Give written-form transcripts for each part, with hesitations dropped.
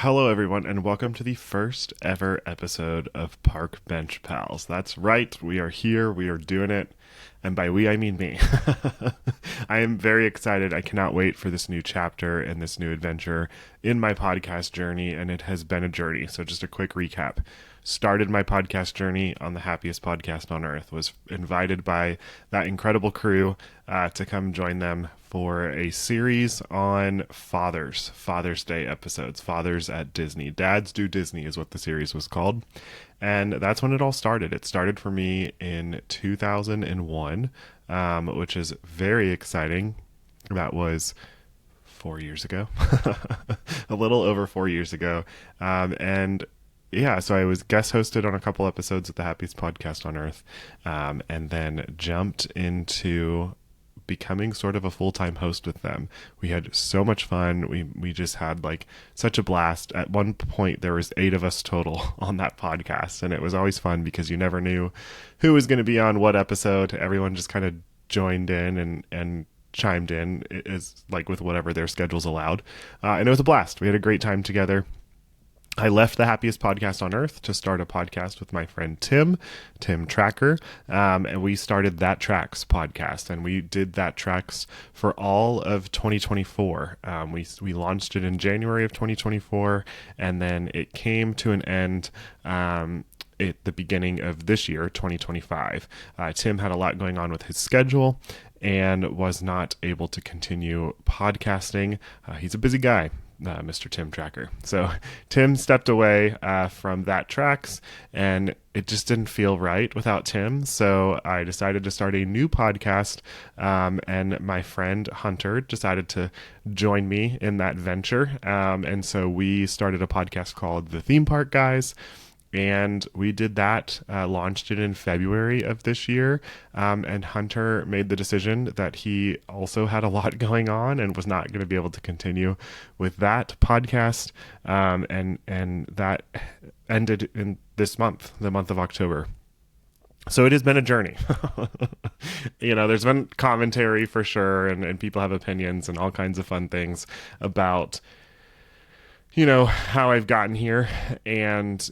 Hello, everyone, and welcome to the first ever episode of Park Bench Pals. That's right, we are here, we are doing it, and by we, I mean me. I am very excited. I cannot wait for this new chapter and this new adventure in my podcast journey, and it has been a journey. So, just a quick recap. Started my podcast journey on the happiest podcast on earth, was invited by that incredible crew to come join them for a series on Father's Day episodes, fathers at Disney. Dads Do Disney is what the series was called. And that's when it all started. It started for me in 2001, which is very exciting. That was 4 years ago, a little over 4 years ago. And yeah, so I was guest hosted on a couple episodes of the happiest podcast on earth, and then jumped into becoming sort of a full-time host with them. We had so much fun. We just had like such a blast. At one point there was 8 of us total on that podcast, and it was always fun because you never knew who was going to be on what episode. Everyone just kind of joined in and chimed in is like with whatever their schedules allowed. And it was a blast. We had a great time together. I left the happiest podcast on earth to start a podcast with my friend Tim Tracker, and we started That Tracks podcast, and we did That Tracks for all of 2024. We launched it in January of 2024, and then it came to an end at the beginning of this year, 2025. Tim had a lot going on with his schedule and was not able to continue podcasting. He's a busy guy. Mr. Tim Tracker. So Tim stepped away from That Tracks, and it just didn't feel right without Tim. So I decided to start a new podcast, and my friend Hunter decided to join me in that venture. And so we started a podcast called The Theme Park Guys. And we did that, launched it in February of this year. And Hunter made the decision that he also had a lot going on and was not going to be able to continue with that podcast. And that ended in this month, the month of October. So it has been a journey. There's been commentary for sure, and people have opinions and all kinds of fun things about how I've gotten here. And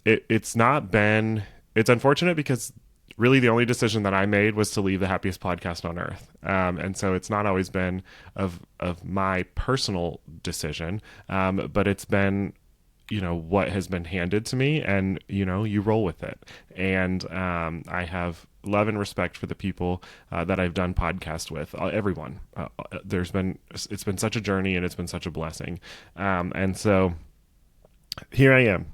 it's unfortunate because really the only decision that I made was to leave the happiest podcast on earth. And so it's not always been of my personal decision, but it's been what has been handed to me, and you roll with it. And I have love and respect for the people that I've done podcasts with, everyone. It's been such a journey, and it's been such a blessing. And so here I am,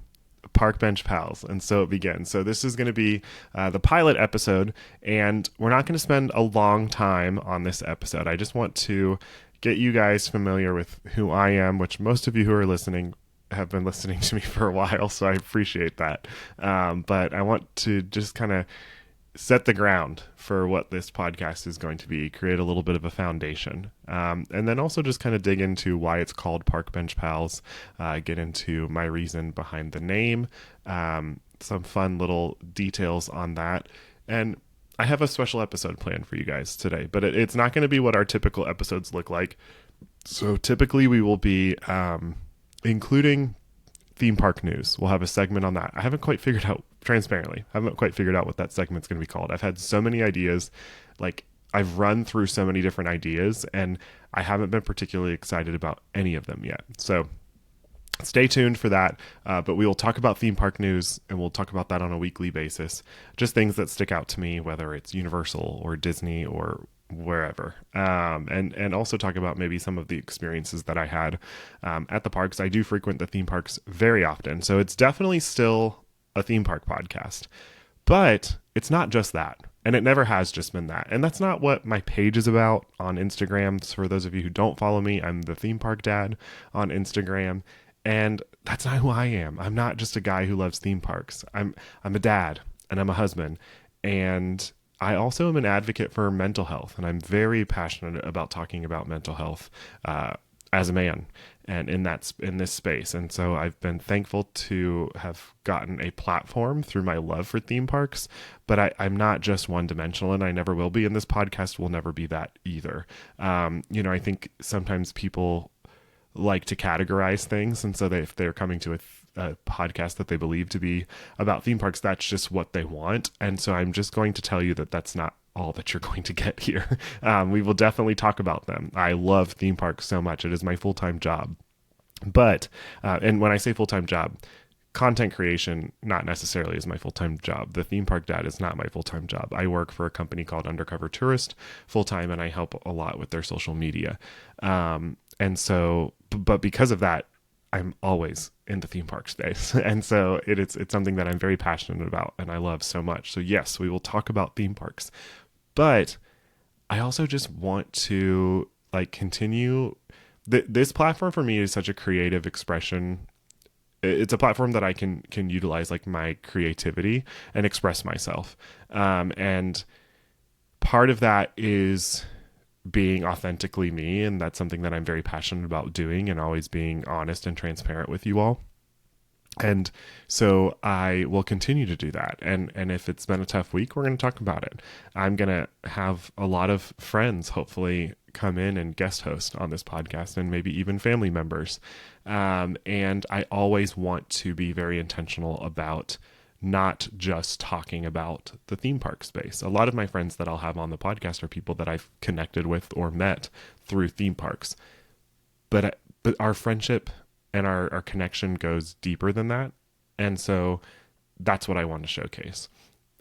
Park Bench Pals. And so it begins. So this is going to be the pilot episode, and we're not going to spend a long time on this episode. I just want to get you guys familiar with who I am, which most of you who are listening have been listening to me for a while, so I appreciate that. But I want to just kind of set the ground for what this podcast is going to be, create a little bit of a foundation, and then also just kind of dig into why it's called Park Bench Pals, get into my reason behind the name, some fun little details on that. And I have a special episode planned for you guys today, but it's not going to be what our typical episodes look like. So typically we will be including theme park news. We'll have a segment on that. I haven't quite figured out what that segment's going to be called. I've had so many ideas, like I've run through so many different ideas, and I haven't been particularly excited about any of them yet. So stay tuned for that. But we will talk about theme park news, and we'll talk about that on a weekly basis. Just things that stick out to me, whether it's Universal or Disney or wherever, and also talk about maybe some of the experiences that I had at the parks. I do frequent the theme parks very often, so it's definitely still a theme park podcast, but it's not just that, and it never has just been that, and that's not what my page is about on Instagram. So for those of you who don't follow me, I'm the Theme Park Dad on Instagram, and that's not who I am. I'm not just a guy who loves theme parks. I'm a dad, and I'm a husband, and I also am an advocate for mental health, and I'm very passionate about talking about mental health as a man and in this space. And so I've been thankful to have gotten a platform through my love for theme parks, but I'm not just one dimensional, and I never will be. And this podcast will never be that either. I think sometimes people like to categorize things. And so if they're coming to a podcast that they believe to be about theme parks, that's just what they want. And so I'm just going to tell you that that's not all that you're going to get here. We will definitely talk about them. I love theme parks so much. It is my full-time job. But, and when I say full-time job, content creation not necessarily is my full-time job. The theme park dad is not my full-time job. I work for a company called Undercover Tourist full-time, and I help a lot with their social media. And so, but because of that, I'm always in the theme park space. And so it's something that I'm very passionate about and I love so much. So yes, we will talk about theme parks, but I also just want to like continue. This platform for me is such a creative expression. It's a platform that I can utilize like my creativity and express myself. And part of that is being authentically me. And that's something that I'm very passionate about doing and always being honest and transparent with you all. And so I will continue to do that. And if it's been a tough week, we're going to talk about it. I'm going to have a lot of friends, hopefully, come in and guest host on this podcast, and maybe even family members. And I always want to be very intentional about not just talking about the theme park space. A lot of my friends that I'll have on the podcast are people that I've connected with or met through theme parks. But our friendship and our connection goes deeper than that. And so that's what I want to showcase.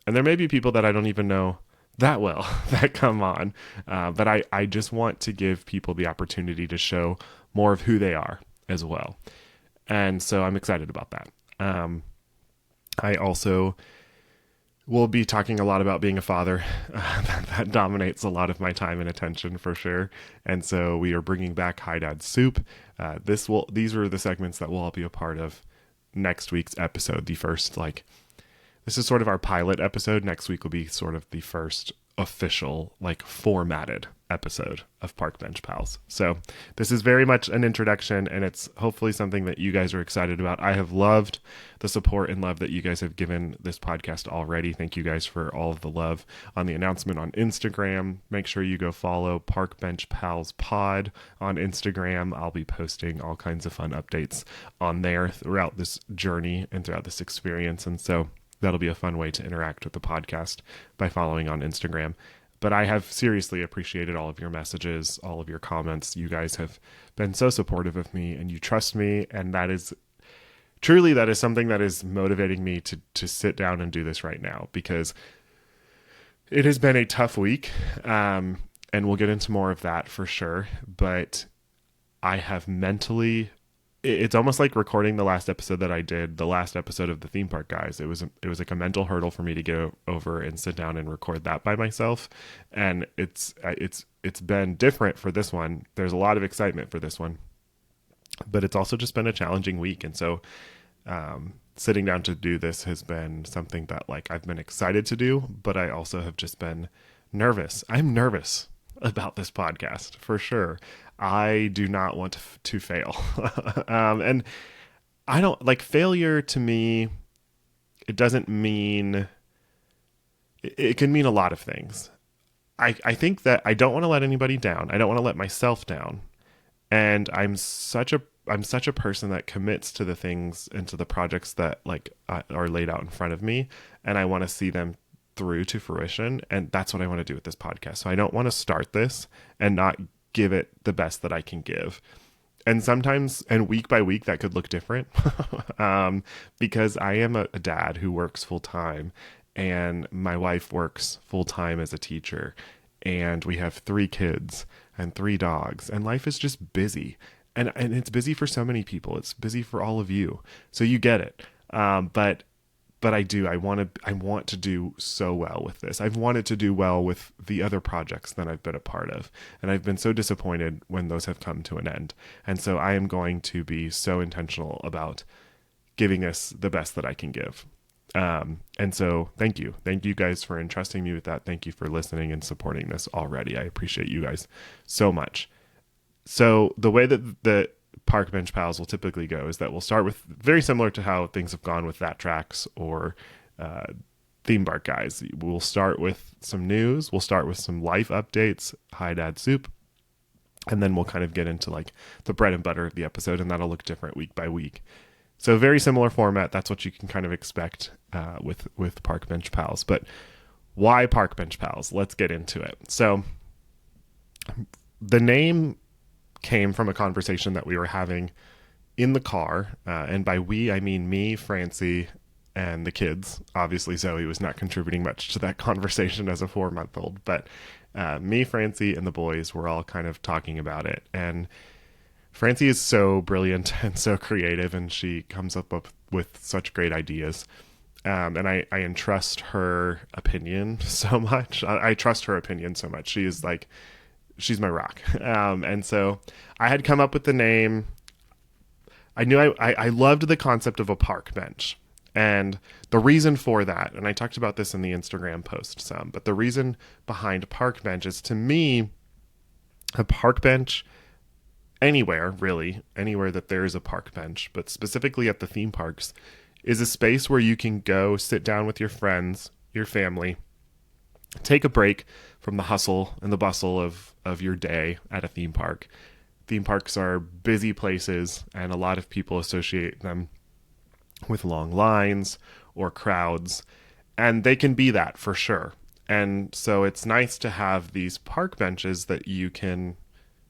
And there may be people that I don't even know that well that come on. But I just want to give people the opportunity to show more of who they are as well. And so I'm excited about that. I also will be talking a lot about being a father. That dominates a lot of my time and attention for sure. And so we are bringing back Hi Dad Soup. These are the segments that will all be a part of next week's episode. The first, this is sort of our pilot episode. Next week will be sort of the first official, formatted episode of Park Bench Pals. So this is very much an introduction, and it's hopefully something that you guys are excited about. I have loved the support and love that you guys have given this podcast already. Thank you guys for all of the love on the announcement on Instagram. Make sure you go follow Park Bench Pals Pod on Instagram. I'll be posting all kinds of fun updates on there throughout this journey and throughout this experience. And so that'll be a fun way to interact with the podcast by following on Instagram. But I have seriously appreciated all of your messages, all of your comments. You guys have been so supportive of me, and you trust me. And that is something that is motivating me to sit down and do this right now, because it has been a tough week. And we'll get into more of that for sure. But I have mentally, it's almost like recording the last episode that I did, the last episode of the theme park guys. It was like a mental hurdle for me to get over and sit down and record that by myself. And it's been different for this one. There's a lot of excitement for this one, but it's also just been a challenging week. And so, sitting down to do this has been something that I've been excited to do, but I also have just been nervous. I'm nervous about this podcast for sure. I do not want to fail. And I don't failure to me. It doesn't mean, it can mean a lot of things. I think that I don't want to let anybody down. I don't want to let myself down. And I'm such a person that commits to the things and to the projects that are laid out in front of me. And I want to see them through to fruition. And that's what I want to do with this podcast. So I don't want to start this and not give it the best that I can give. And sometimes, and week by week, that could look different because I am a dad who works full time, and my wife works full time as a teacher, and we have 3 kids and 3 dogs, and life is just busy. And it's busy for so many people. It's busy for all of you. So you get it. But I want to do so well with this. I've wanted to do well with the other projects that I've been a part of. And I've been so disappointed when those have come to an end. And so I am going to be so intentional about giving us the best that I can give. And so thank you. Thank you guys for entrusting me with that. Thank you for listening and supporting this already. I appreciate you guys so much. So the way that the Park Bench Pals will typically go is that we'll start with, very similar to how things have gone with That Tracks or Theme Park Guys. We'll start with some news. We'll start with some life updates, Hi Dad Soup. And then we'll kind of get into like the bread and butter of the episode, and that'll look different week by week. So very similar format. That's what you can kind of expect with Park Bench Pals. But why Park Bench Pals? Let's get into it. So the name came from a conversation that we were having in the car. And by we, I mean me, Francie, and the kids. Obviously, Zoe was not contributing much to that conversation as a 4-month-old. But me, Francie, and the boys were all kind of talking about it. And Francie is so brilliant and so creative, and she comes up with such great ideas. And I entrust her opinion so much. I trust her opinion so much. She's my rock. And so I had come up with the name. I knew I loved the concept of a park bench. And the reason for that, and I talked about this in the Instagram post some, but the reason behind park bench is, to me, a park bench anywhere, really, anywhere that there is a park bench, but specifically at the theme parks, is a space where you can go sit down with your friends, your family, take a break from the hustle and the bustle of your day at a theme park. Theme parks are busy places, and a lot of people associate them with long lines or crowds, and they can be that for sure. And so it's nice to have these park benches that you can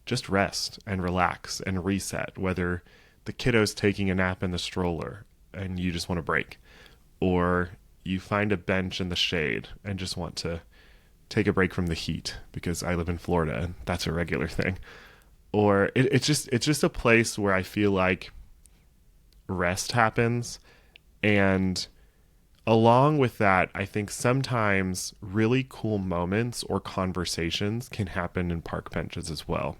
just rest and relax and reset, whether the kiddo's taking a nap in the stroller and you just want to break, or you find a bench in the shade and just want to take a break from the heat, because I live in Florida and that's a regular thing. Or it's just a place where I feel like rest happens. And along with that, I think sometimes really cool moments or conversations can happen in park benches as well.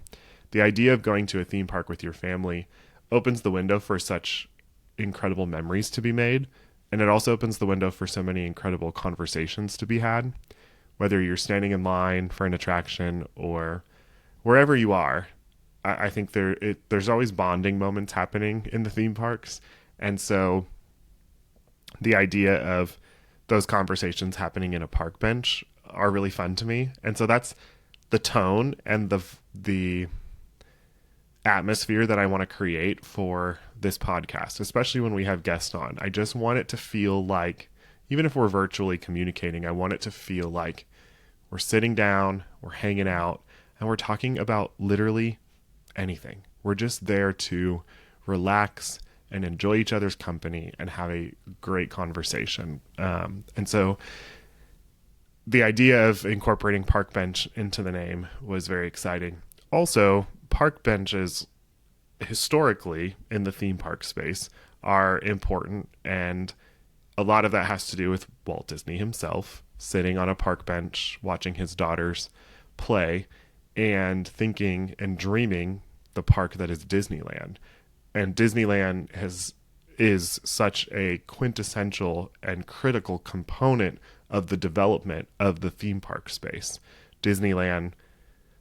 The idea of going to a theme park with your family opens the window for such incredible memories to be made. And it also opens the window for so many incredible conversations to be had, whether you're standing in line for an attraction or wherever you are. I think there's always bonding moments happening in the theme parks. And so the idea of those conversations happening in a park bench are really fun to me. And so that's the tone and the atmosphere that I want to create for this podcast, especially when we have guests on. I just want it to feel like, even if we're virtually communicating, I want it to feel like we're sitting down, we're hanging out, and we're talking about literally anything. We're just there to relax and enjoy each other's company and have a great conversation. And so the idea of incorporating park bench into the name was very exciting. Also, park benches historically in the theme park space are important, and a lot of that has to do with Walt Disney himself sitting on a park bench watching his daughters play and thinking and dreaming the park that is Disneyland. And Disneyland is such a quintessential and critical component of the development of the theme park space. Disneyland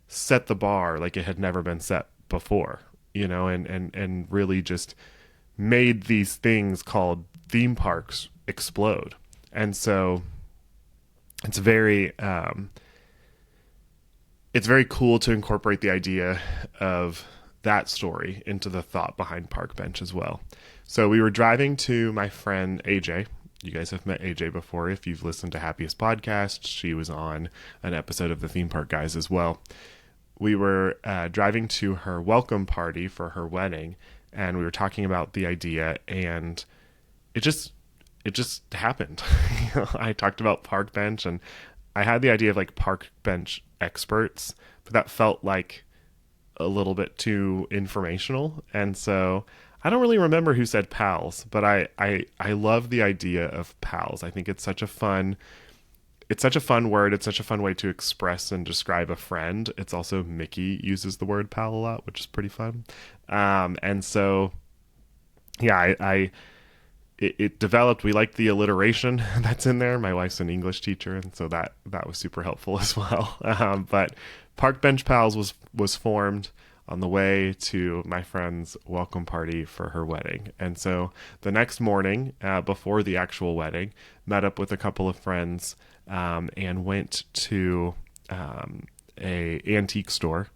set the bar like it had never been set before, and really just made these things called theme parks explode. And so it's very cool to incorporate the idea of that story into the thought behind park bench as well. So we were driving to my friend AJ. You guys have met AJ before. If you've listened to Happiest Podcast, she was on an episode of the Theme Park Guys as well. We were driving to her welcome party for her wedding, and we were talking about the idea, and it just happened. I talked about park bench, and I had the idea of like park bench experts, but that felt like a little bit too informational. And so I don't really remember who said pals, but I love the idea of pals. I think it's such a fun word. It's such a fun way to express and describe a friend. It's also, Mickey uses the word pal a lot, which is pretty fun. And so, yeah, it developed. We liked the alliteration that's in there. My wife's an English teacher, and so that was super helpful as well. But Park Bench Pals was formed on the way to my friend's welcome party for her wedding. And so the next morning, before the actual wedding, met up with a couple of friends and went to a antique store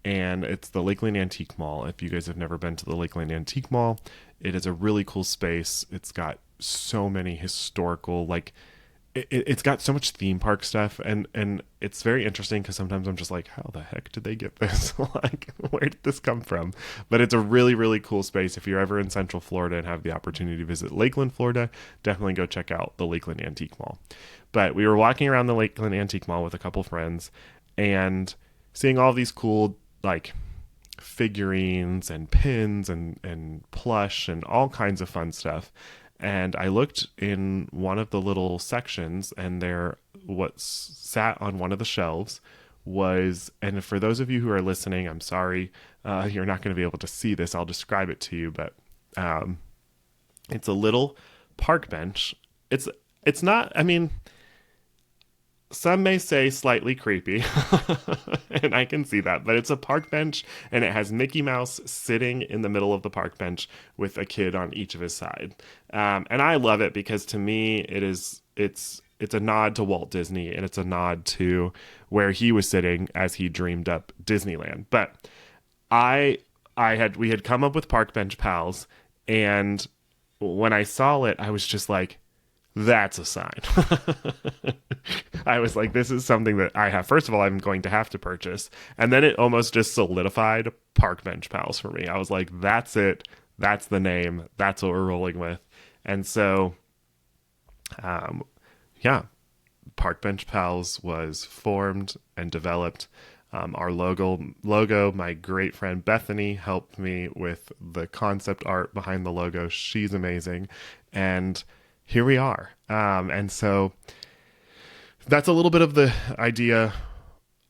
and it's the Lakeland Antique Mall. If you guys have never been to the Lakeland Antique Mall, it is a really cool space. It's got so many historical, like, it's got so much theme park stuff, and it's very interesting because sometimes I'm just like, how the heck did they get this? Like, where did this come from? But it's a really, really cool space. If you're ever in Central Florida and have the opportunity to visit Lakeland, Florida, definitely go check out the Lakeland Antique Mall. But we were walking around the Lakeland Antique Mall with a couple friends and seeing all these cool, like, figurines and pins and plush and all kinds of fun stuff. And I looked in one of the little sections, and there, what sat on one of the shelves was, and for those of you who are listening, I'm sorry, you're not going to be able to see this. I'll describe it to you, but it's a little park bench. It's not, I mean, some may say slightly creepy, and I can see that, but it's a park bench, and it has Mickey Mouse sitting in the middle of the park bench with a kid on each of his side. And I love it because to me, it's a nod to Walt Disney, and it's a nod to where he was sitting as he dreamed up Disneyland. But we had come up with Park Bench Pals, and when I saw it, I was just like, that's a sign. I was like, this is something that I have. First of all, I'm going to have to purchase. And then it almost just solidified Park Bench Pals for me. I was like, that's it. That's the name. That's what we're rolling with. And so, yeah, Park Bench Pals was formed and developed. Our logo, my great friend Bethany helped me with the concept art behind the logo. She's amazing. And here we are. And so that's a little bit of the idea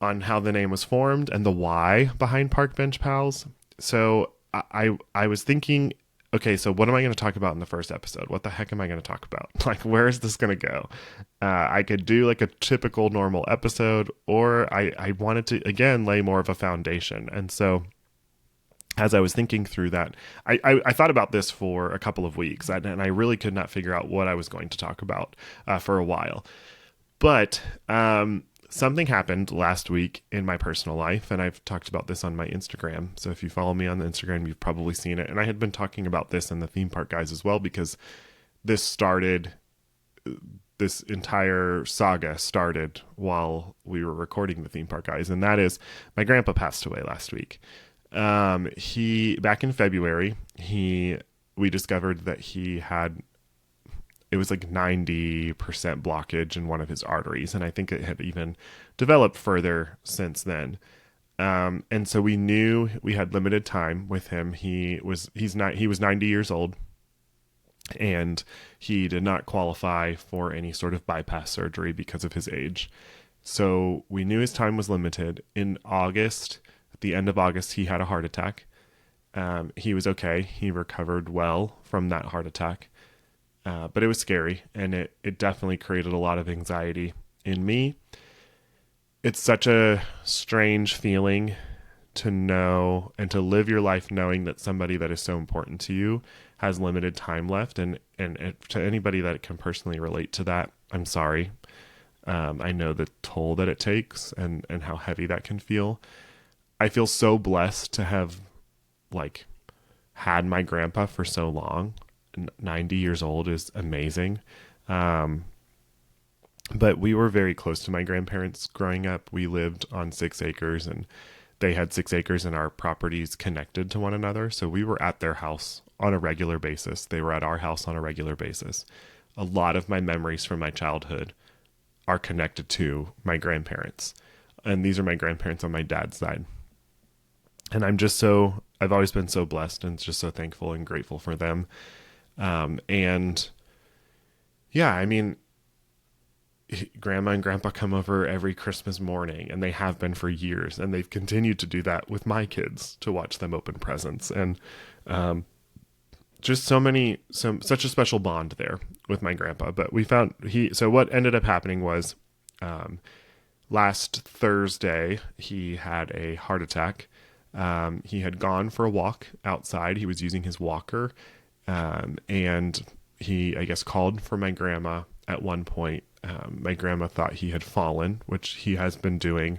on how the name was formed and the why behind Park Bench Pals. So I was thinking, okay, so what am I going to talk about in the first episode? What the heck am I going to talk about? Like, where is this going to go? I could do like a typical normal episode, or I wanted to, again, lay more of a foundation. And so as I was thinking through that, I thought about this for a couple of weeks, and I really could not figure out what I was going to talk about for a while. But something happened last week in my personal life, and I've talked about this on my Instagram. So if you follow me on the Instagram, you've probably seen it. And I had been talking about this in the Theme Park Guys as well, because this entire saga started while we were recording the Theme Park Guys, and that is my grandpa passed away last week. Back in February, we discovered that it was like 90% blockage in one of his arteries. And I think it had even developed further since then. And so we knew we had limited time with him. He was 90 years old, and he did not qualify for any sort of bypass surgery because of his age. So we knew his time was limited. In August, at the end of August, he had a heart attack. He was okay. He recovered well from that heart attack. But it was scary, and it definitely created a lot of anxiety in me. It's such a strange feeling to know and to live your life knowing that somebody that is so important to you has limited time left. And to anybody that can personally relate to that, I'm sorry. I know the toll that it takes and how heavy that can feel. I feel so blessed to have had my grandpa for so long. 90 years old is amazing. But we were very close to my grandparents growing up. We lived on 6 acres, and they had 6 acres, and our properties connected to one another. So we were at their house on a regular basis. They were at our house on a regular basis. A lot of my memories from my childhood are connected to my grandparents. And these are my grandparents on my dad's side. And I've always been so blessed and just so thankful and grateful for them. And yeah, I mean, Grandma and Grandpa come over every Christmas morning, and they have been for years, and they've continued to do that with my kids to watch them open presents. And, just such a special bond there with my grandpa. But so what ended up happening was, last Thursday, he had a heart attack. He had gone for a walk outside. He was using his walker. And he, I guess, called for my grandma at one point. My grandma thought he had fallen, which he has been doing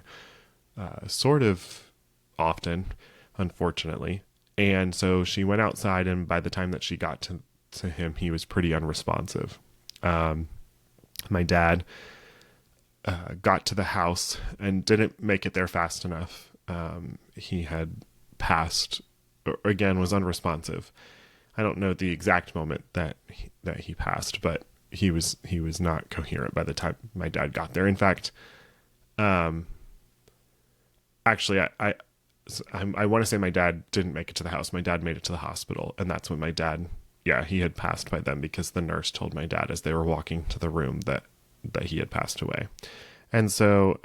sort of often, unfortunately. And so she went outside, and by the time that she got to him, he was pretty unresponsive. My dad got to the house and didn't make it there fast enough. He had passed, or again, was unresponsive. I don't know the exact moment that he passed, but he was not coherent by the time my dad got there. In fact, actually, I want to say my dad didn't make it to the house. My dad made it to the hospital, and that's when my dad, he had passed by then, because the nurse told my dad as they were walking to the room that he had passed away. And so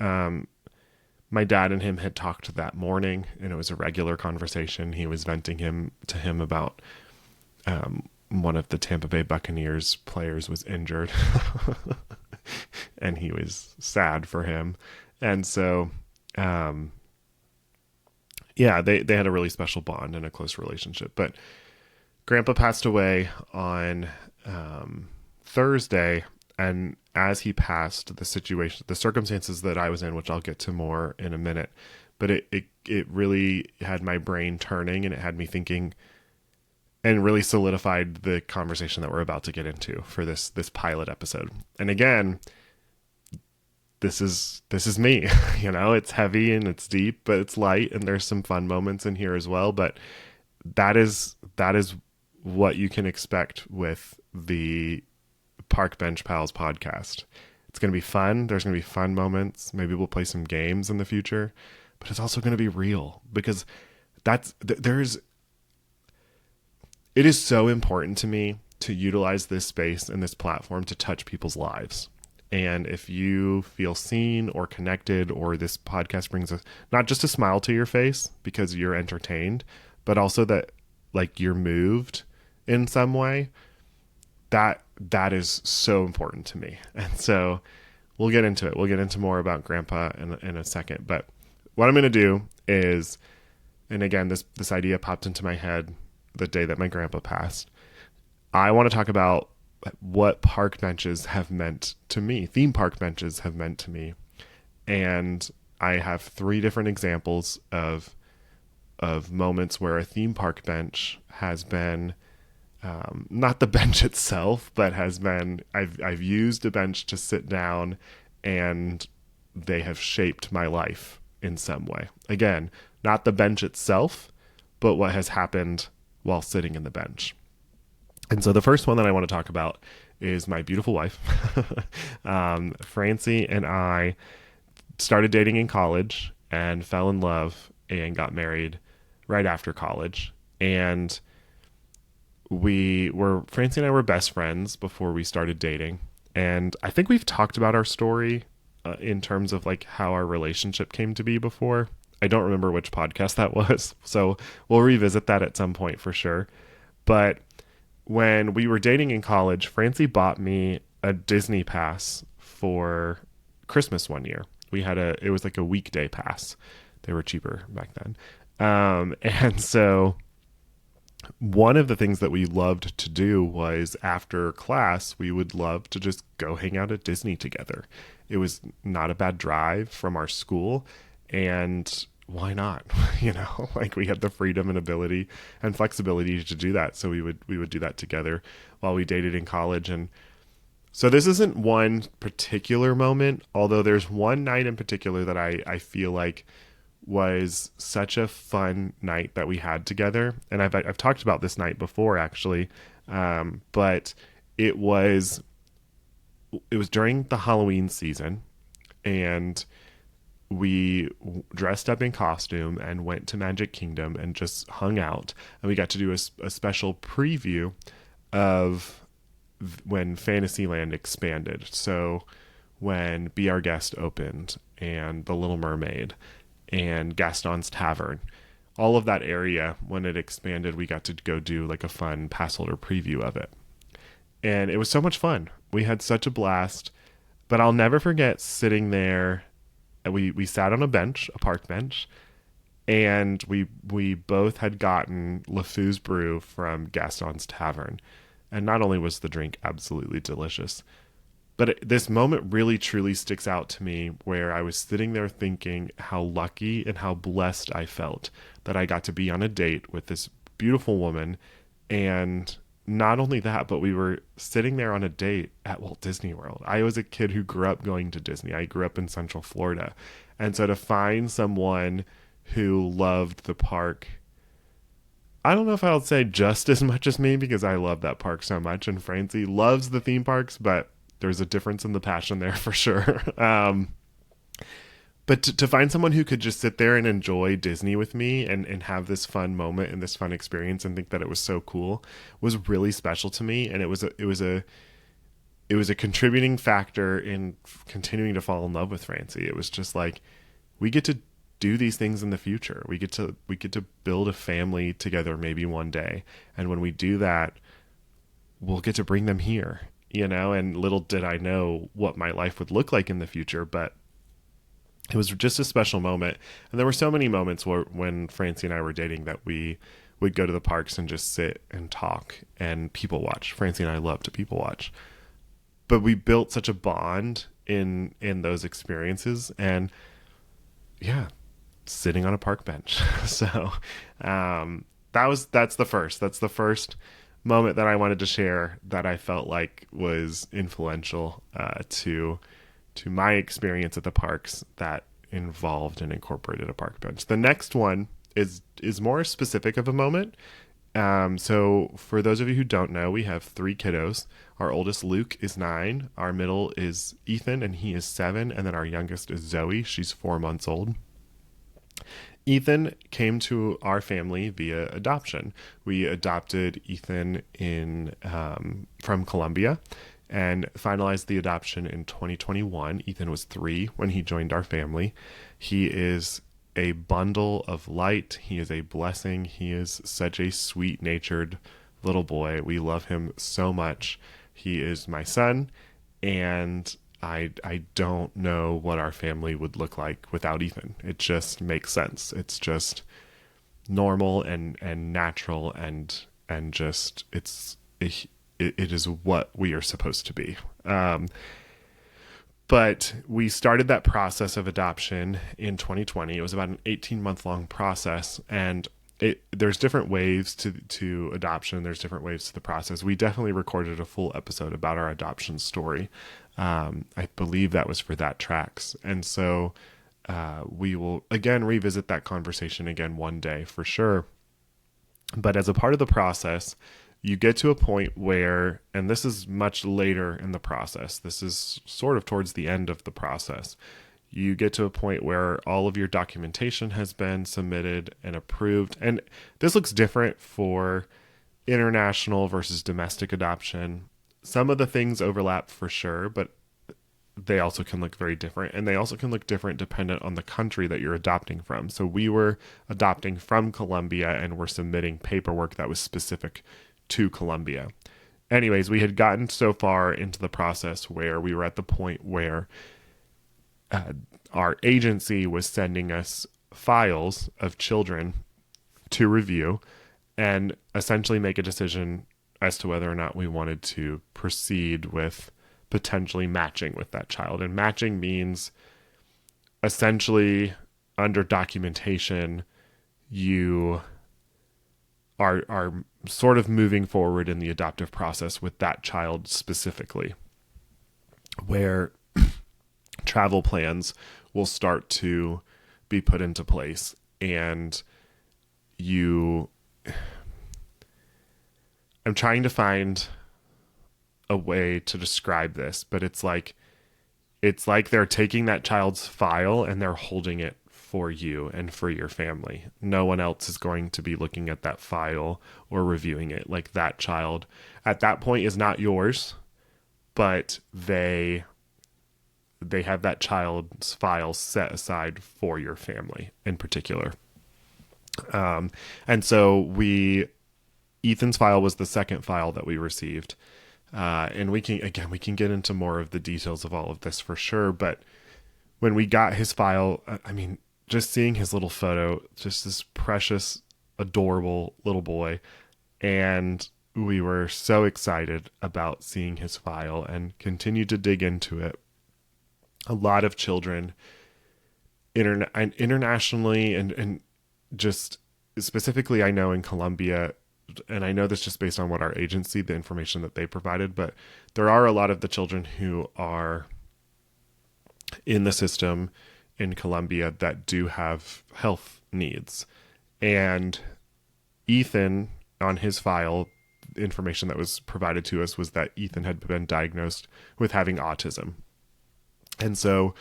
my dad and him had talked that morning, and it was a regular conversation. He was venting to him about one of the Tampa Bay Buccaneers players was injured, and he was sad for him. And so, they had a really special bond and a close relationship. But Grandpa passed away on Thursday, and as he passed, the circumstances that I was in, which I'll get to more in a minute, but it really had my brain turning, and it had me thinking, and really solidified the conversation that we're about to get into for this pilot episode. And again, this is me. It's heavy and it's deep, but it's light, and there's some fun moments in here as well. But that is what you can expect with the Park Bench Pals podcast. It's going to be fun. There's going to be fun moments. Maybe we'll play some games in the future, but it's also going to be real, because it is so important to me to utilize this space and this platform to touch people's lives. And if you feel seen or connected, or this podcast brings not just a smile to your face because you're entertained, but also that like you're moved in some way, that is so important to me. And so we'll get into it. We'll get into more about Grandpa in a second. But what I'm going to do is, and again, this idea popped into my head the day that my grandpa passed. I want to talk about what park benches have meant to me, theme park benches have meant to me. And I have 3 different examples of moments where a theme park bench has been, not the bench itself, but has been, I've used a bench to sit down, and they have shaped my life in some way. Again, not the bench itself, but what has happened while sitting in the bench. And so the first one that I want to talk about is my beautiful wife. Francie and I started dating in college and fell in love and got married right after college. And Francie and I were best friends before we started dating. And I think we've talked about our story in terms of like how our relationship came to be before. I don't remember which podcast that was, so we'll revisit that at some point for sure. But when we were dating in college, Francie bought me a Disney pass for Christmas one year. It was like a weekday pass. They were cheaper back then. And so one of the things that we loved to do was after class, we would love to just go hang out at Disney together. It was not a bad drive from our school, and why not? Like we had the freedom and ability and flexibility to do that. So we would do that together while we dated in college. And so this isn't one particular moment, although there's one night in particular that I feel like was such a fun night that we had together. And I've talked about this night before actually. But it was during the Halloween season, and we dressed up in costume and went to Magic Kingdom and just hung out. And we got to do a special preview of when Fantasyland expanded. So when Be Our Guest opened, and The Little Mermaid, and Gaston's Tavern, all of that area, when it expanded, we got to go do like a fun pass holder preview of it. And it was so much fun. We had such a blast. But I'll never forget sitting there. We sat on a bench, a park bench, and we both had gotten LeFou's brew from Gaston's Tavern. And not only was the drink absolutely delicious, But this moment really truly sticks out to me where I was sitting there thinking how lucky and how blessed I felt that I got to be on a date with this beautiful woman. And not only that, but we were sitting there on a date at Walt Disney World. I was a kid who grew up going to Disney. I grew up in Central Florida. And so to find someone who loved the park, I don't know if I would say just as much as me because I love that park so much. And Francie loves the theme parks, but there's a difference in the passion there for sure. But to find someone who could just sit there and enjoy Disney with me and have this fun moment and this fun experience and think that it was so cool was really special to me. And it was a contributing factor in continuing to fall in love with Francie. It was just like, we get to do these things in the future. We get to build a family together maybe one day. And when we do that, we'll get to bring them here, and little did I know what my life would look like in the future, but it was just a special moment. And there were so many moments when Francie and I were dating that we would go to the parks and just sit and talk and people watch. Francie and I love to people watch. But we built such a bond in those experiences, and yeah, sitting on a park bench. So that's the first moment that I wanted to share that I felt like was influential to my experience at the parks that involved and incorporated a park bench. The next one is more specific of a moment. So for those of you who don't know, we have 3 kiddos. Our oldest, Luke, is 9. Our middle is Ethan, and he is 7. And then our youngest is Zoe. She's 4 months old. Ethan came to our family via adoption. We adopted Ethan from Colombia and finalized the adoption in 2021. Ethan was 3 when he joined our family. He is a bundle of light. He is a blessing. He is such a sweet-natured little boy. We love him so much. He is my son, and I don't know what our family would look like without Ethan. It just makes sense. It's just normal and natural and just it is what we are supposed to be. But we started that process of adoption in 2020. It was about an 18-month long process, and there's different waves to adoption. There's different waves to the process. We definitely recorded a full episode about our adoption story. I believe that was for That Tracks. And so we will again revisit that conversation again one day for sure. But as a part of the process, you get to a point where, and this is much later in the process, this is sort of towards the end of the process, you get to a point where all of your documentation has been submitted and approved. And this looks different for international versus domestic adoption. Some of the things overlap for sure, but they also can look very different. And they also can look different dependent on the country that you're adopting from. So we were adopting from Colombia and we're submitting paperwork that was specific to Colombia. Anyways, we had gotten so far into the process where we were at the point where our agency was sending us files of children to review and essentially make a decision as to whether or not we wanted to proceed with potentially matching with that child. And matching means essentially under documentation, you are sort of moving forward in the adoptive process with that child specifically, where travel plans will start to be put into place. And I'm trying to find a way to describe this, but it's like they're taking that child's file and they're holding it for you and for your family. No one else is going to be looking at that file or reviewing it. Like, that child at that point is not yours, but they have that child's file set aside for your family in particular. And so Ethan's file was the second file that we received. And we can get into more of the details of all of this for sure. But when we got his file, I mean, just seeing his little photo, just this precious, adorable little boy. And we were so excited about seeing his file and continued to dig into it. A lot of children internationally and just specifically, I know in Colombia, and I know this just based on what our agency, the information that they provided, but there are a lot of the children who are in the system in Colombia that do have health needs. And Ethan, on his file, the information that was provided to us was that Ethan had been diagnosed with having autism. And so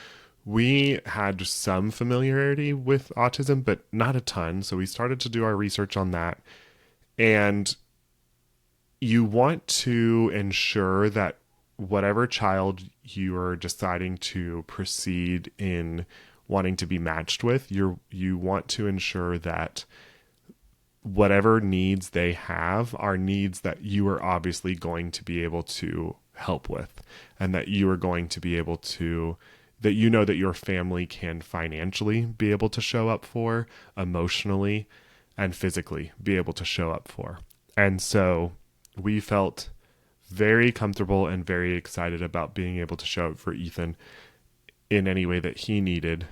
we had some familiarity with autism, but not a ton. So we started to do our research on that. And you want to ensure that whatever child you are deciding to proceed in wanting to be matched with, you want to ensure that whatever needs they have are needs that you are obviously going to be able to help with, and that you are going to be able to, that you know that your family can financially be able to show up for, emotionally and physically be able to show up for. And so we felt very comfortable and very excited about being able to show up for Ethan in any way that he needed,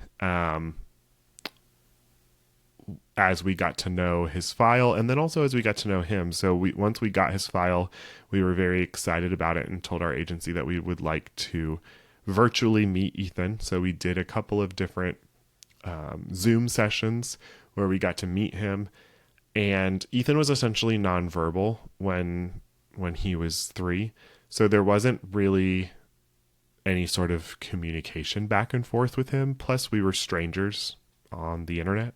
as we got to know his file, and then also as we got to know him. So once we got his file, we were very excited about it and told our agency that we would like to virtually meet Ethan. So we did a couple of different Zoom sessions where we got to meet him. And Ethan was essentially nonverbal when he was 3. So there wasn't really any sort of communication back and forth with him. Plus we were strangers on the internet,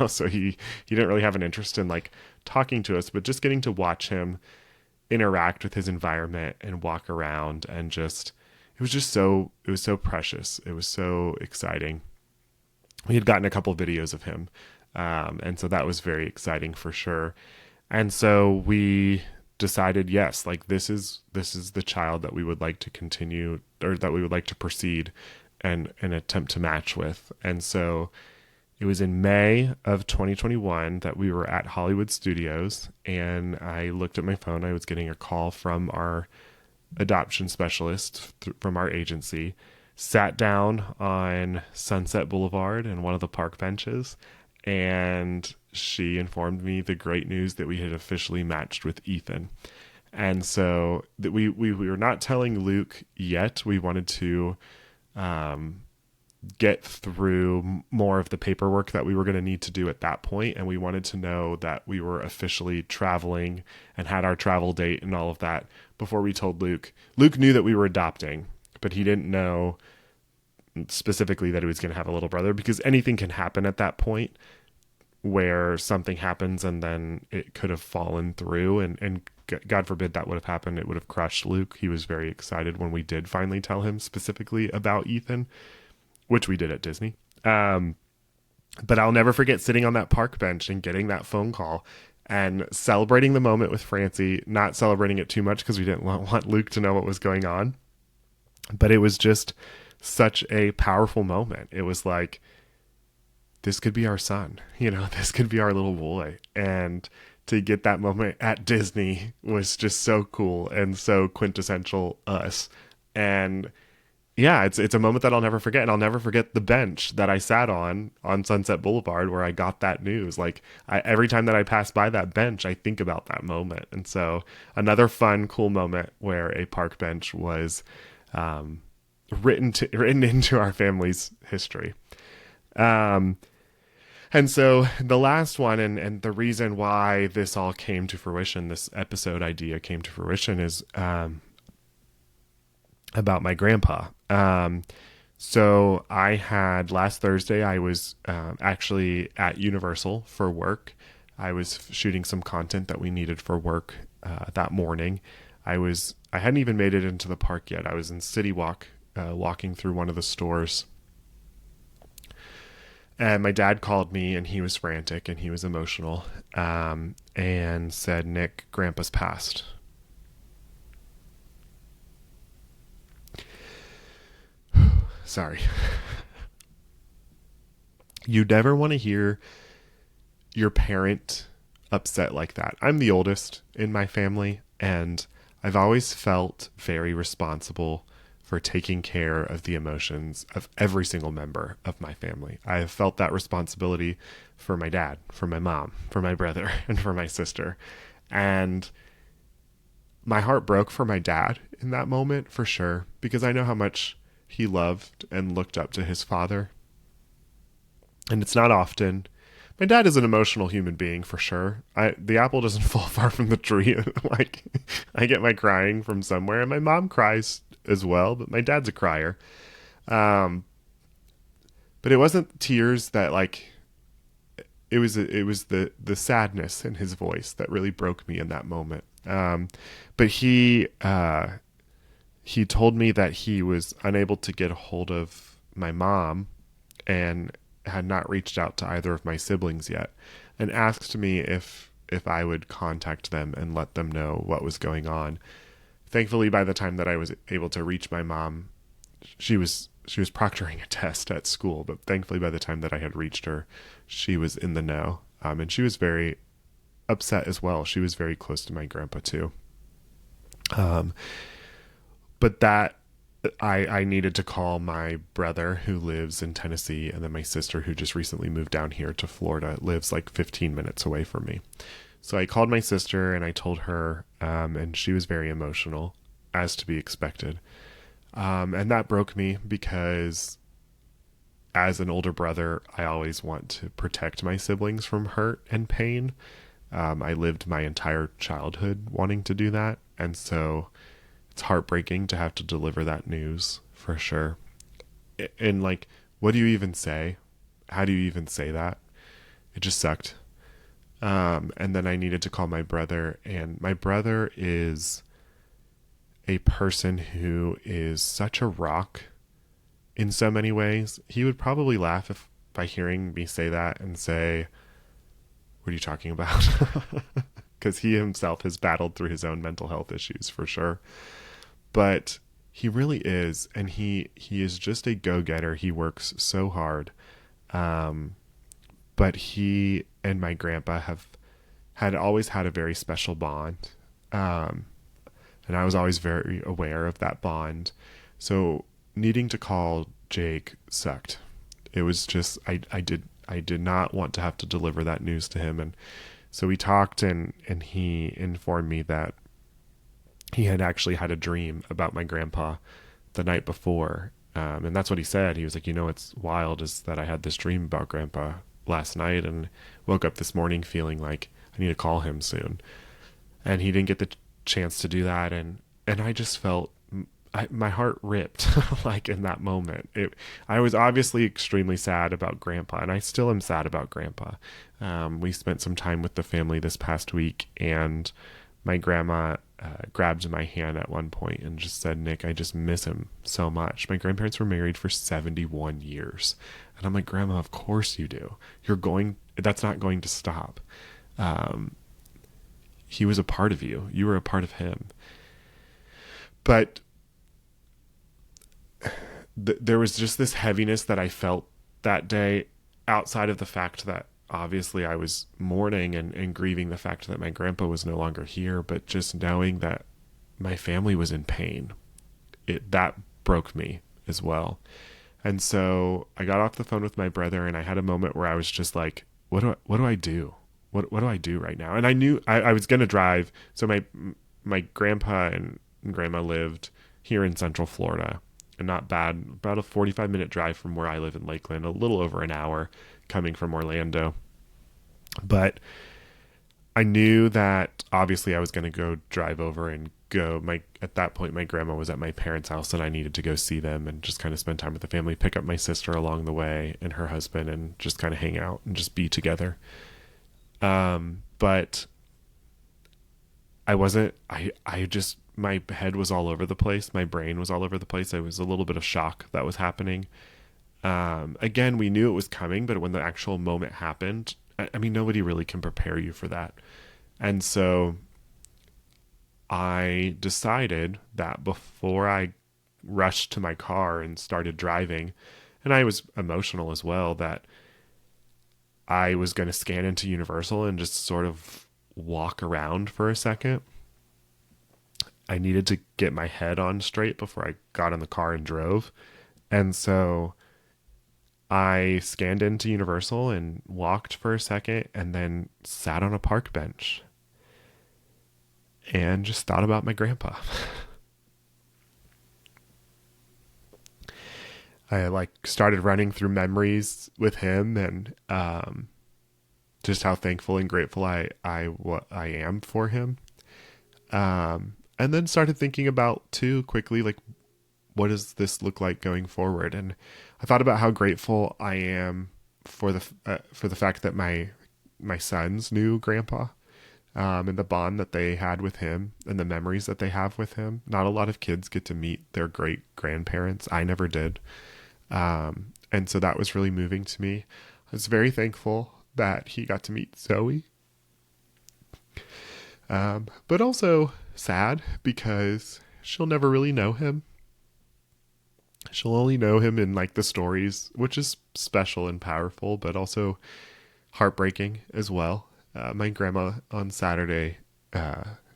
so he didn't really have an interest in like talking to us, but just getting to watch him interact with his environment and walk around, and just, it was so precious. It was so exciting. We had gotten a couple videos of him. And so that was very exciting for sure. And so we decided, yes, like this is the child that we would like to continue, or that we would like to proceed and attempt to match with. And so it was in May of 2021 that we were at Hollywood Studios, and I looked at my phone. I was getting a call from our adoption specialist from our agency, sat down on Sunset Boulevard in one of the park benches, and she informed me the great news that we had officially matched with Ethan. And so that we were not telling Luke yet. We wanted to get through more of the paperwork that we were going to need to do at that point, and we wanted to know that we were officially traveling and had our travel date and all of that before we told Luke. Luke knew that we were adopting, but he didn't know specifically that he was going to have a little brother, because anything can happen at that point where something happens and then it could have fallen through, and God forbid that would have happened. It would have crushed Luke. He was very excited when we did finally tell him specifically about Ethan, which we did at Disney. But I'll never forget sitting on that park bench and getting that phone call and celebrating the moment with Francie, not celebrating it too much because we didn't want Luke to know what was going on. But it was just such a powerful moment. It was like, this could be our son, this could be our little boy. And to get that moment at Disney was just so cool and so quintessential us. And yeah, it's a moment that I'll never forget. And I'll never forget the bench that I sat on Sunset Boulevard where I got that news. Like every time that I pass by that bench, I think about that moment. And so another fun, cool moment where a park bench was written into our family's history. And so the last one, and the reason why this all came to fruition, this episode idea came to fruition, is about my grandpa. So I had last Thursday, I was actually at Universal for work. I was shooting some content that we needed for work that morning. I hadn't even made it into the park yet. I was in City Walk, walking through one of the stores. And my dad called me, and he was frantic and he was emotional, and said, "Nick, Grandpa's passed." Sorry. You never want to hear your parent upset like that. I'm the oldest in my family, and I've always felt very responsible for taking care of the emotions of every single member of my family. I have felt that responsibility for my dad, for my mom, for my brother, and for my sister. And my heart broke for my dad in that moment, for sure, because I know how much he loved and looked up to his father. And it's not often. My dad is an emotional human being, for sure. The apple doesn't fall far from the tree. Like, I get my crying from somewhere, and my mom cries as well, but my dad's a crier. Um, but it wasn't tears that, like, it was the sadness in his voice that really broke me in that moment. But he told me that he was unable to get a hold of my mom and had not reached out to either of my siblings yet, and asked me if I would contact them and let them know what was going on. Thankfully, by the time that I was able to reach my mom, she was proctoring a test at school, but thankfully by the time that I had reached her, she was in the know. And she was very upset as well. She was very close to my grandpa too. Um, but that I needed to call my brother who lives in Tennessee, and then my sister who just recently moved down here to Florida, lives like 15 minutes away from me. So I called my sister and I told her, and she was very emotional, as to be expected. And that broke me because as an older brother, I always want to protect my siblings from hurt and pain. I lived my entire childhood wanting to do that. And so it's heartbreaking to have to deliver that news, for sure. And like, what do you even say? How do you even say that? It just sucked. And then I needed to call my brother, and my brother is a person who is such a rock in so many ways. He would probably laugh by hearing me say that and say, "What are you talking about?" Because he himself has battled through his own mental health issues, for sure. But he really is, and he is just a go-getter. He works so hard. But he and my grandpa had always had a very special bond. And I was always very aware of that bond. So needing to call Jake sucked. It was just, I did not want to have to deliver that news to him. And so we talked, and he informed me that he had actually had a dream about my grandpa the night before. And that's what he said. He was like, what's wild is that I had this dream about grandpa last night and woke up this morning feeling like I need to call him soon. And he didn't get the chance to do that. And I just felt my heart ripped like in that moment. I was obviously extremely sad about grandpa, and I still am sad about grandpa. We spent some time with the family this past week, and my grandma grabbed my hand at one point and just said, "Nick, I just miss him so much." My grandparents were married for 71 years. And I'm like, "Grandma, of course you do. That's not going to stop." He was a part of you. You were a part of him. But there was just this heaviness that I felt that day, outside of the fact that obviously I was mourning and grieving the fact that my grandpa was no longer here, but just knowing that my family was in pain. That broke me as well. And so I got off the phone with my brother, and I had a moment where I was just like, what do I do? What do I do right now? And I knew I was going to drive. So my grandpa and grandma lived here in Central Florida, and not bad, about a 45-minute drive from where I live in Lakeland, a little over an hour coming from Orlando. But I knew that obviously I was going to go drive over and at that point, my grandma was at my parents' house, and I needed to go see them and just kind of spend time with the family, pick up my sister along the way and her husband, and just kind of hang out and just be together. But I wasn't, I just, my head was all over the place. My brain was all over the place. It was a little bit of shock that was happening. Again, we knew it was coming, but when the actual moment happened, I mean, nobody really can prepare you for that. And so I decided that before I rushed to my car and started driving, and I was emotional as well, that I was going to scan into Universal and just sort of walk around for a second. I needed to get my head on straight before I got in the car and drove. And so I scanned into Universal and walked for a second and then sat on a park bench and just thought about my grandpa. I started running through memories with him and just how thankful and grateful what I am for him. And then started thinking about too quickly, like, what does this look like going forward? And I thought about how grateful I am for the fact that my sons knew Grandpa, and the bond that they had with him and the memories that they have with him. Not a lot of kids get to meet their great grandparents. I never did. And so that was really moving to me. I was very thankful that he got to meet Zoe. But also sad because she'll never really know him. She'll only know him in like the stories, which is special and powerful, but also heartbreaking as well. My grandma on Saturday,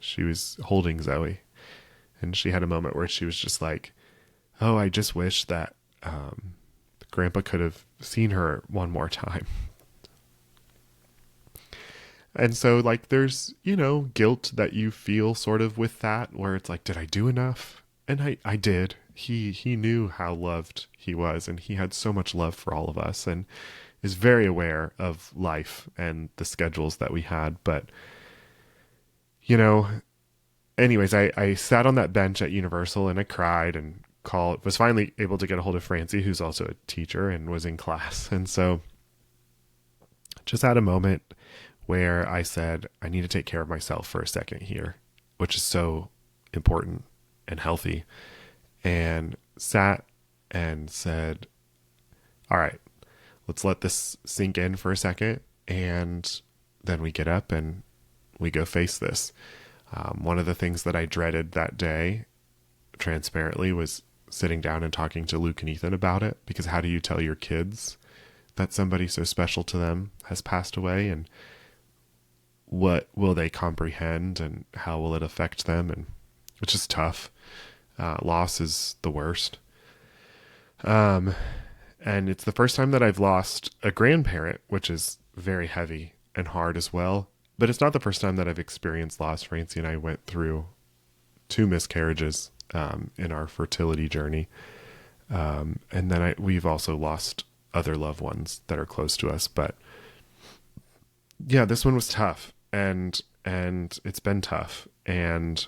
she was holding Zoe, and she had a moment where she was just like, "Oh, I just wish that Grandpa could have seen her one more time." And so, like, there's, guilt that you feel sort of with that, where it's like, did I do enough? And I did. He knew how loved he was, and he had so much love for all of us, and is very aware of life and the schedules that we had. But, anyways, I sat on that bench at Universal and I cried and was finally able to get a hold of Francie, who's also a teacher and was in class. And so just had a moment where I said, I need to take care of myself for a second here, which is so important and healthy, and sat and said, all right, let's let this sink in for a second. And then we get up and we go face this. One of the things that I dreaded that day, transparently, was sitting down and talking to Luke and Ethan about it, because how do you tell your kids that somebody so special to them has passed away, and what will they comprehend, and how will it affect them? And it's just tough. Loss is the worst. And it's the first time that I've lost a grandparent, which is very heavy and hard as well. But it's not the first time that I've experienced loss. Francie and I went through 2 miscarriages in our fertility journey. And then we've also lost other loved ones that are close to us. But yeah, this one was tough, and it's been tough. And,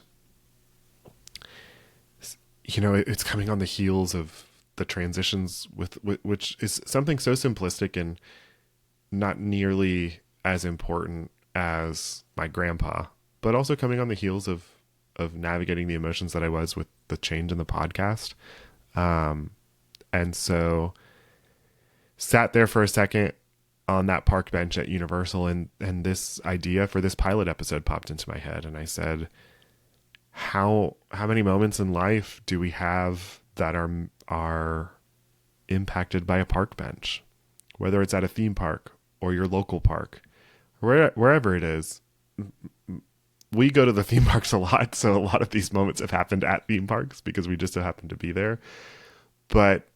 it's coming on the heels of the transitions which is something so simplistic and not nearly as important as my grandpa, but also coming on the heels of navigating the emotions that I was with the change in the podcast. And so sat there for a second on that park bench at Universal, and this idea for this pilot episode popped into my head. And I said, how many moments in life do we have that are impacted by a park bench, whether it's at a theme park or your local park, wherever it is? We go to the theme parks a lot, so a lot of these moments have happened at theme parks because we just so happen to be there. But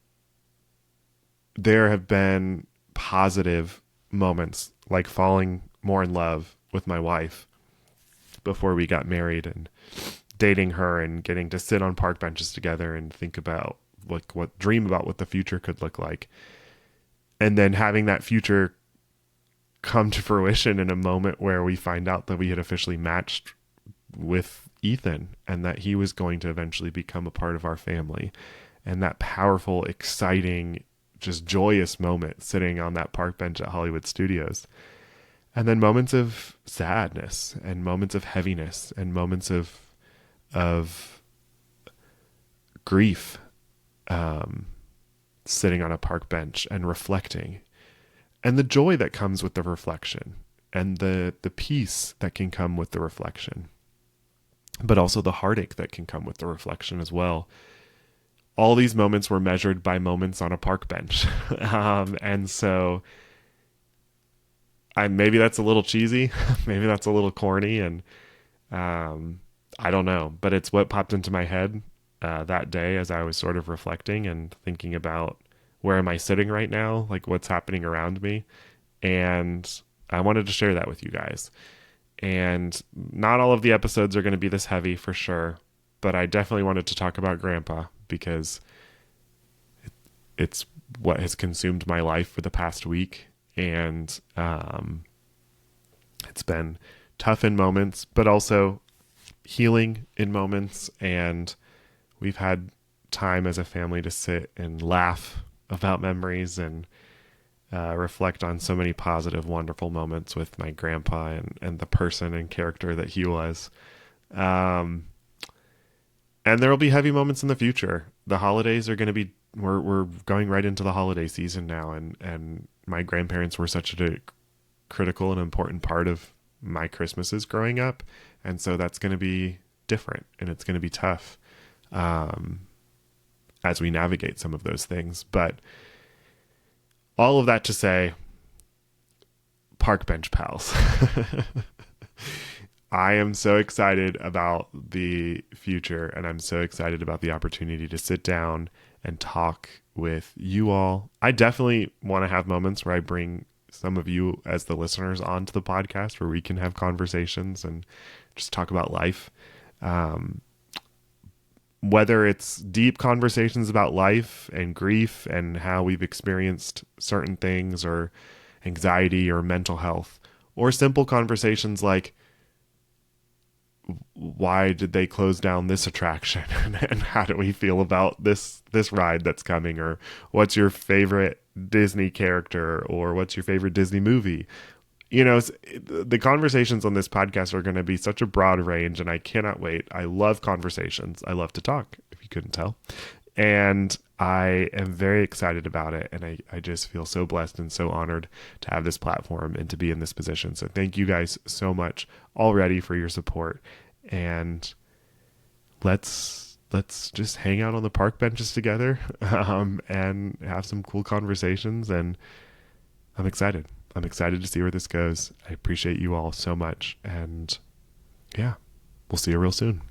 there have been positive moments, like falling more in love with my wife before we got married, and dating her and getting to sit on park benches together and think about dream about what the future could look like. And then having that future come to fruition in a moment where we find out that we had officially matched with Ethan and that he was going to eventually become a part of our family. And that powerful, exciting, just joyous moment sitting on that park bench at Hollywood Studios. And then moments of sadness and moments of heaviness and moments of grief, sitting on a park bench and reflecting, and the joy that comes with the reflection, and the peace that can come with the reflection, but also the heartache that can come with the reflection as well. All these moments were measured by moments on a park bench. And so maybe that's a little cheesy, maybe that's a little corny, and um, I don't know, but it's what popped into my head that day as I was sort of reflecting and thinking about where am I sitting right now, like what's happening around me, and I wanted to share that with you guys. And not all of the episodes are going to be this heavy for sure, but I definitely wanted to talk about Grandpa because it's what has consumed my life for the past week, and it's been tough in moments, but also healing in moments. And we've had time as a family to sit and laugh about memories and reflect on so many positive, wonderful moments with my grandpa and the person and character that he was. Um, and there will be heavy moments in the future. The holidays are going to be, we're going right into the holiday season now. And my grandparents were such a critical and important part of my Christmases growing up. And so that's going to be different and it's going to be tough as we navigate some of those things. But all of that to say, Park Bench Pals. I am so excited about the future, and I'm so excited about the opportunity to sit down and talk with you all. I definitely want to have moments where I bring some of you as the listeners onto the podcast where we can have conversations and just talk about life. Whether it's deep conversations about life and grief and how we've experienced certain things or anxiety or mental health, or simple conversations like, why did they close down this attraction and how do we feel about this ride that's coming, or what's your favorite Disney character, or what's your favorite Disney movie. You know, the conversations on this podcast are going to be such a broad range, and I cannot wait. I love conversations. I love to talk, if you couldn't tell. And I am very excited about it. And I just feel so blessed and so honored to have this platform and to be in this position. So thank you guys so much already for your support. And let's just hang out on the park benches together and have some cool conversations. And I'm excited. I'm excited to see where this goes. I appreciate you all so much. And yeah, we'll see you real soon.